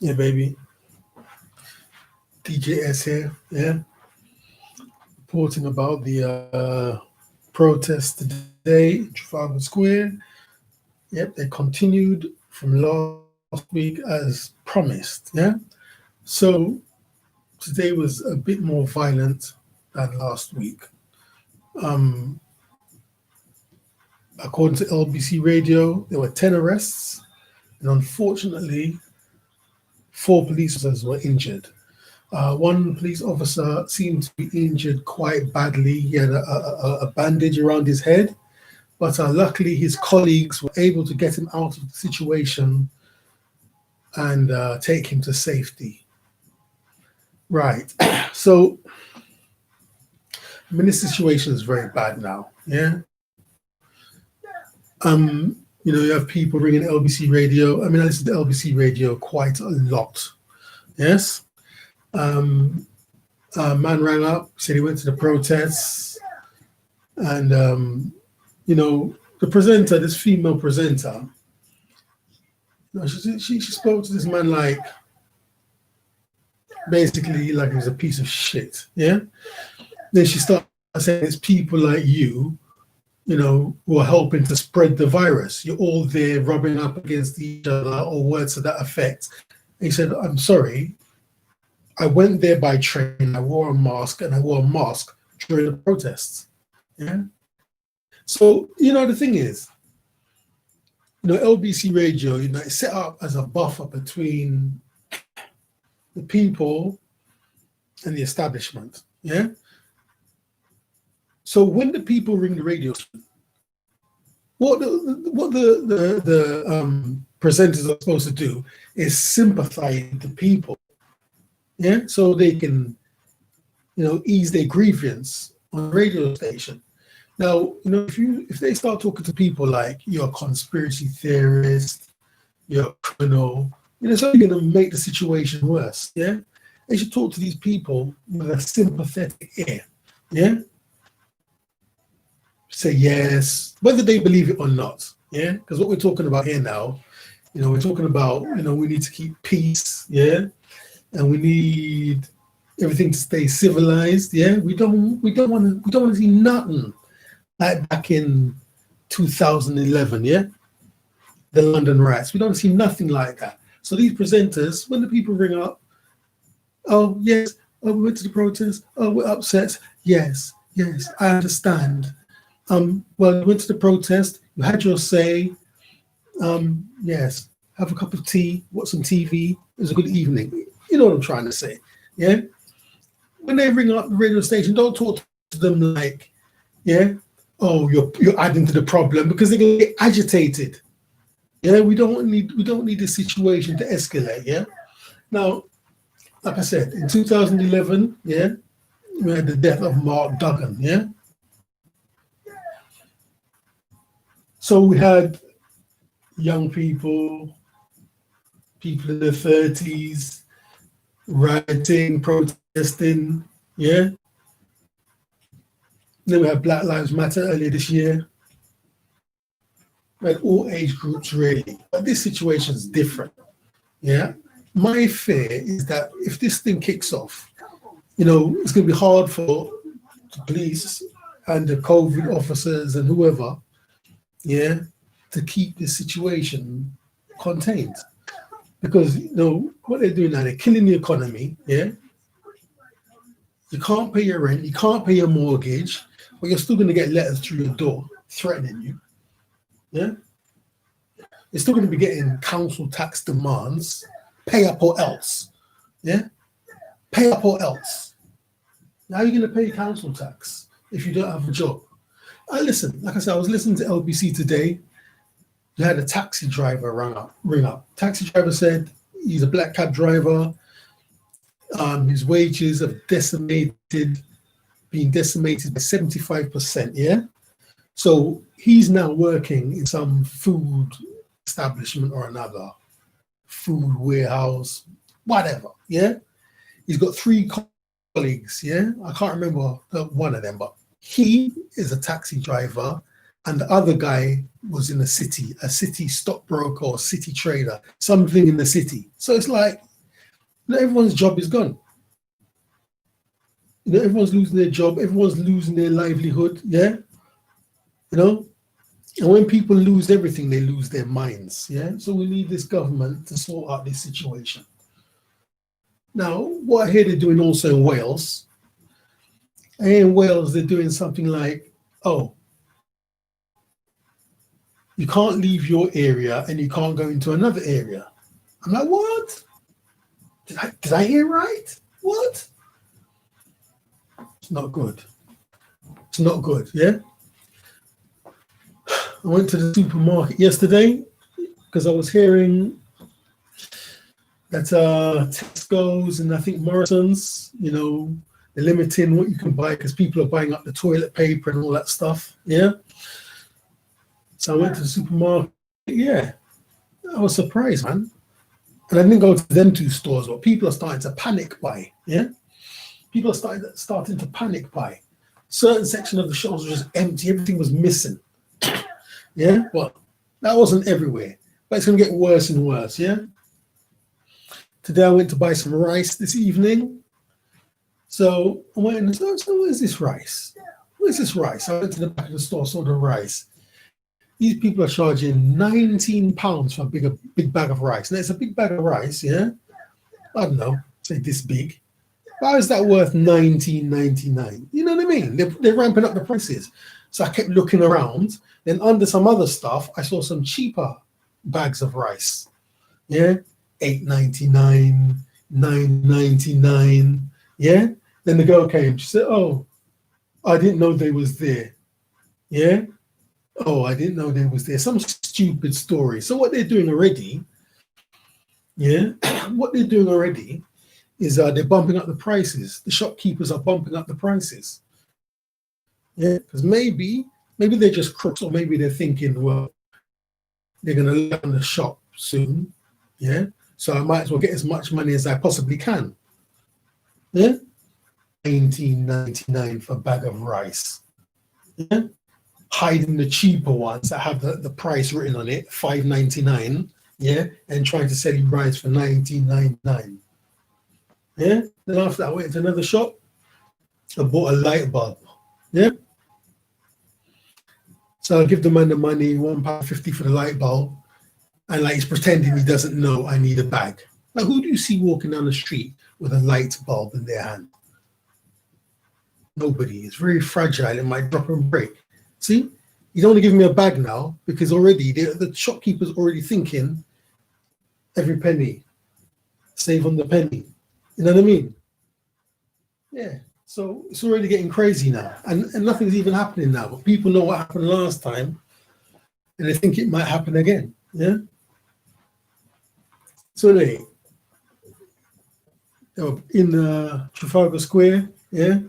Yeah, baby. DJS here, yeah, reporting about the protest today in Trafalgar Square. Yep, they continued from last week as promised, yeah. So today was a bit more violent than last week. Um, According to LBC Radio, there were 10 arrests, and unfortunately, 4 police officers were injured. One police officer seemed to be injured quite badly. He had a bandage around his head, but luckily his colleagues were able to get him out of the situation and take him to safety. Right. So, I mean, this situation is very bad now. Yeah. You have people ringing LBC Radio. I mean, I listen to LBC Radio quite a lot. Yes. A man rang up, said he went to the protests, and the presenter, this female presenter, she spoke to this man like basically like he was a piece of shit. Yeah. Then she started saying it's people like you who are helping to spread the virus. You're all there rubbing up against each other or words to that effect. And he said, I'm sorry, I went there by train, I wore a mask, and I wore a mask during the protests. Yeah. So, the thing is, LBC Radio, it's set up as a buffer between the people and the establishment. Yeah. So when the people ring the radio, what the presenters are supposed to do is sympathize with the people. Yeah, so they can, ease their grievance on the radio station. Now, if they start talking to people like you're a conspiracy theorist, you're a criminal, it's only going to make the situation worse. Yeah, they should talk to these people with a sympathetic ear. Yeah, say yes, whether they believe it or not. Yeah, because what we're talking about here now, we're talking about, we need to keep peace. Yeah. And we need everything to stay civilized. Yeah, we don't want to see nothing like back in 2011. Yeah, the London riots. We don't see nothing like that. So these presenters, when the people ring up, oh yes, oh we went to the protest. Oh we're upset. Yes, I understand. Well, you went to the protest. You had your say. Yes, have a cup of tea, watch some TV. It was a good evening. You know what I'm trying to say, yeah? When they ring up the radio station, don't talk to them like, yeah, oh, you're adding to the problem, because they're gonna get agitated. Yeah, we don't need this situation to escalate, yeah? Now, like I said, in 2011, yeah, we had the death of Mark Duggan, yeah? So we had young people in their 30s, rioting, protesting, yeah. Then we had Black Lives Matter earlier this year. We had all age groups really, but this situation is different, yeah. My fear is that if this thing kicks off, it's going to be hard for the police and the COVID officers and whoever, yeah, to keep this situation contained. Because what they're doing now, they're killing the economy. Yeah, you can't pay your rent, you can't pay your mortgage, but you're still going to get letters through your door threatening you. Yeah, you're still going to be getting council tax demands. Pay up or else. Yeah, pay up or else. How are you going to pay council tax if you don't have a job? Listen, like I said, I was listening to LBC today. You had a taxi driver ring up. Taxi driver said he's a black cab driver. His wages have been decimated by 75%. Yeah. So he's now working in some food establishment or another, food warehouse, whatever. Yeah. He's got 3 colleagues. Yeah. I can't remember one of them, but he is a taxi driver. And the other guy was in a city stockbroker or city trader, something in the city. So it's like, Not everyone's job is gone. You know, everyone's losing their job, everyone's losing their livelihood, yeah? You know? And when people lose everything, they lose their minds, yeah? So we need this government to sort out this situation. Now, what I hear they're doing also in Wales, in Wales, they're doing something like, oh, you can't leave your area and you can't go into another area. I'm like, what? Did I hear right? What? It's not good. It's not good, yeah? I went to the supermarket yesterday because I was hearing that Tesco's and I think Morrison's, you know, they're limiting what you can buy because people are buying up the toilet paper and all that stuff, yeah? So I went to the supermarket, yeah. I was surprised, man. And I didn't go to them two stores, but people are starting to panic buy, yeah? People are starting to panic buy. Certain section of the shelves were just empty, everything was missing. Yeah, well, that wasn't everywhere, but it's going to get worse and worse, yeah? Today I went to buy some rice this evening. So I went and said, so where's this rice? Where's this rice? I went to the back of the store, saw the rice. These people are charging £19 for a big bag of rice. Now it's a big bag of rice, yeah? I don't know, say this big. Why is that worth $19.99? You know what I mean? They're ramping up the prices. So I kept looking around. Then under some other stuff, I saw some cheaper bags of rice. Yeah, $8.99, $9.99. Yeah. Then the girl came. She said, "Oh, I didn't know they was there." Yeah. Oh, I didn't know they was there. Some stupid story. So what they're doing already, yeah, what they're doing already is they're bumping up the prices. The shopkeepers are bumping up the prices. Yeah, because maybe they're just crooks, or maybe they're thinking, well, they're going to let on the shop soon. Yeah, so I might as well get as much money as I possibly can. Yeah, $19.99 for a bag of rice. Yeah, hiding the cheaper ones that have the price written on it, $5.99. Yeah, and trying to sell you rice for $19.99. Yeah, then after that, I went to another shop. I bought a light bulb. Yeah. So I'll give the man the money, £1.50 for the light bulb, and like he's pretending he doesn't know I need a bag. Like, who do you see walking down the street with a light bulb in their hand? Nobody. It's very fragile. It might drop and break. See, you don't want to give me a bag now because already the shopkeeper's already thinking every penny, save on the penny. You know what I mean? Yeah. So it's already getting crazy now, and nothing's even happening now. But people know what happened last time, and they think it might happen again. Yeah. So they were in Trafalgar Square, yeah,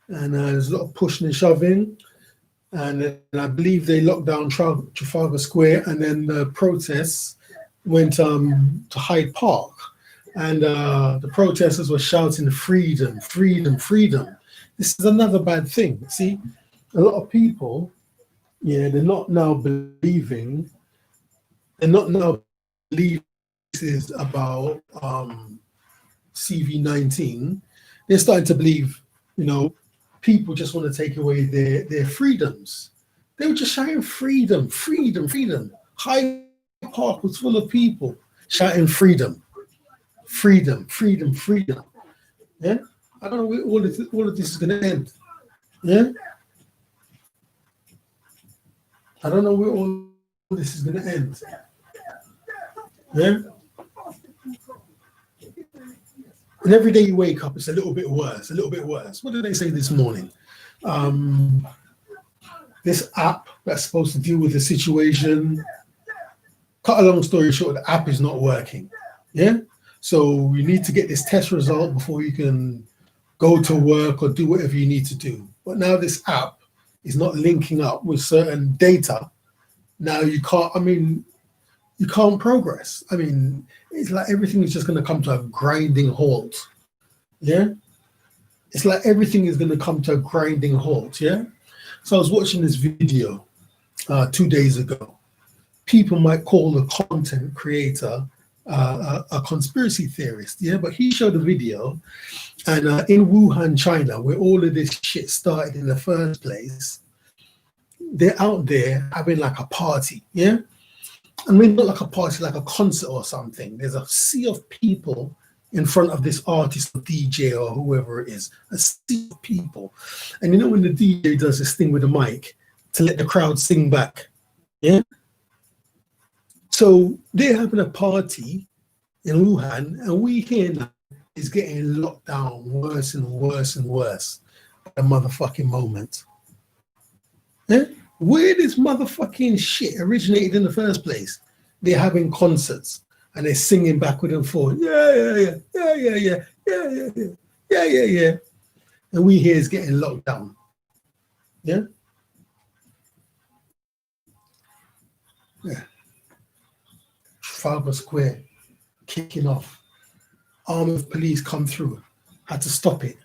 and there's a lot of pushing and shoving, and I believe they locked down Trafalgar Square, and then the protests went to Hyde Park. And the protesters were shouting, freedom, freedom, freedom. This is another bad thing. See, a lot of people, yeah, they're not now believing this is about CV-19. They're starting to believe, you know, people just want to take away their freedoms. They were just shouting freedom, freedom, freedom. Hyde Park was full of people shouting freedom. Freedom, freedom, freedom. Yeah, I don't know where all of this is going to end. Yeah, I don't know where all this is going to end. Yeah, and every day you wake up, it's a little bit worse, a little bit worse. What did they say this morning? This app that's supposed to deal with the situation. Cut a long story short, the app is not working. Yeah. So you need to get this test result before you can go to work or do whatever you need to do. But now this app is not linking up with certain data. Now you can't progress. I mean, it's like everything is just going to come to a grinding halt. Yeah? It's like everything is going to come to a grinding halt. Yeah? So I was watching this video 2 days ago. People might call the content creator a conspiracy theorist, yeah, but he showed a video, and in Wuhan, China, where all of this shit started in the first place, they're out there having like a party, yeah. I mean, not like a party, like a concert or something. There's a sea of people in front of this artist or DJ or whoever it is, a sea of people. And you know when the DJ does this thing with the mic to let the crowd sing back, yeah? So they're having a party in Wuhan, and we here now is getting locked down worse and worse and worse at the motherfucking moment. Yeah? Where this motherfucking shit originated in the first place? They're having concerts and they're singing backward and forward. Yeah. And we here is getting locked down. Yeah? Yeah. Trafalgar Square kicking off. Arm of police come through. Had to stop it.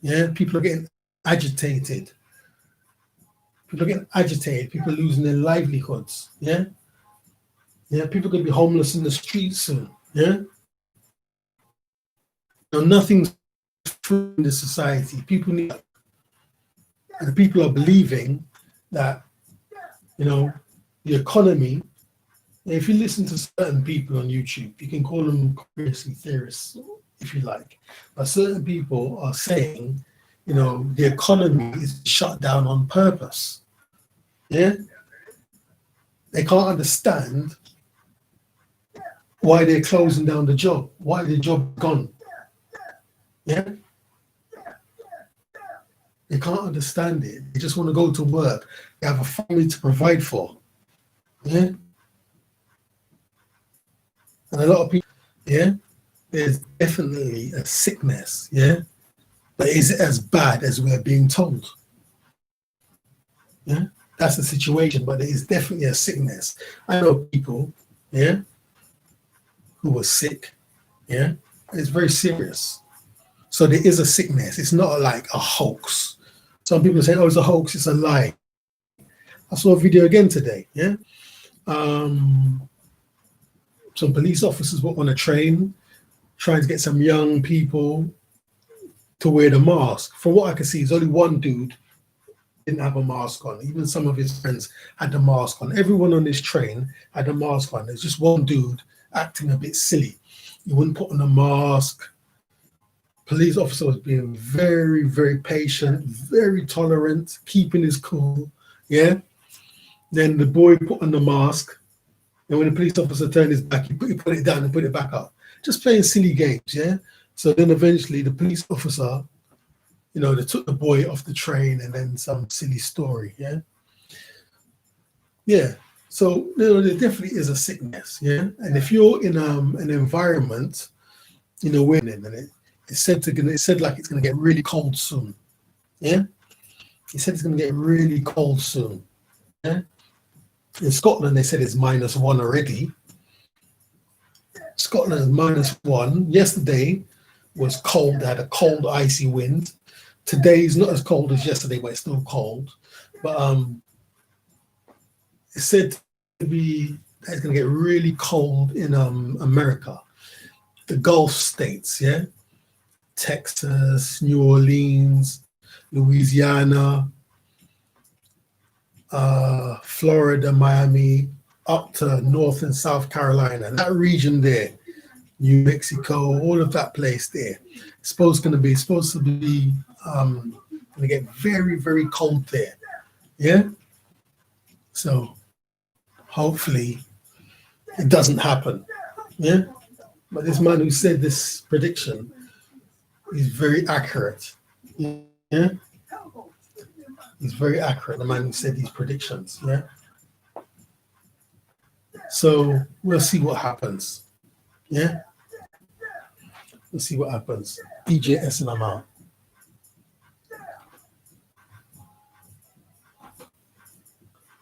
Yeah? People are getting agitated. People are getting agitated. People are losing their livelihoods. Yeah? Yeah, people are going to be homeless in the streets soon. Yeah? Now, nothing's true in this society. People need, and people are believing that, you know, the economy, if you listen to certain people on YouTube, you can call them conspiracy theorists if you like, but certain people are saying, you know, the economy is shut down on purpose. Yeah? They can't understand why they're closing down the job, why the job gone. Yeah? They can't understand it. They just want to go to work. They have a family to provide for. Yeah? And a lot of people, yeah, there's definitely a sickness, yeah? But is it as bad as we're being told? Yeah? That's the situation, but there is definitely a sickness. I know people, yeah, who were sick, yeah? It's very serious. So there is a sickness. It's not like a hoax. Some people say, oh, it's a hoax, it's a lie. I saw a video again today, yeah? Some police officers were on a train trying to get some young people to wear the mask. From what I can see, there's only one dude didn't have a mask on. Even some of his friends had the mask on. Everyone on this train had a mask on. There's just one dude acting a bit silly. He wouldn't put on a mask. Police officer was being very, very patient, very tolerant, keeping his cool. Yeah. Then the boy put on the mask. And when the police officer turned his back, he put it down and put it back up. Just playing silly games, yeah? So then eventually the police officer, you know, they took the boy off the train and then some silly story, yeah? Yeah, so you know, there definitely is a sickness, yeah? And if you're in an environment, you know, where and it said like it's gonna get really cold soon, yeah? It said it's gonna get really cold soon, yeah? In Scotland, they said it's -1 already. Scotland is -1. Yesterday was cold, had a cold, icy wind. Today is not as cold as yesterday, but it's still cold. But it's said to be that it's going to get really cold in America, the Gulf states, yeah? Texas, New Orleans, Louisiana, Florida, Miami, up to North and South Carolina, that region there, New Mexico, all of that place there. It's supposed to be going to get very, very cold there. Yeah. So hopefully it doesn't happen. Yeah. But this man who said this prediction is very accurate. Yeah. He's very accurate. The man who said these predictions. Yeah. So we'll see what happens. Yeah. We'll see what happens. DJS and I'm out.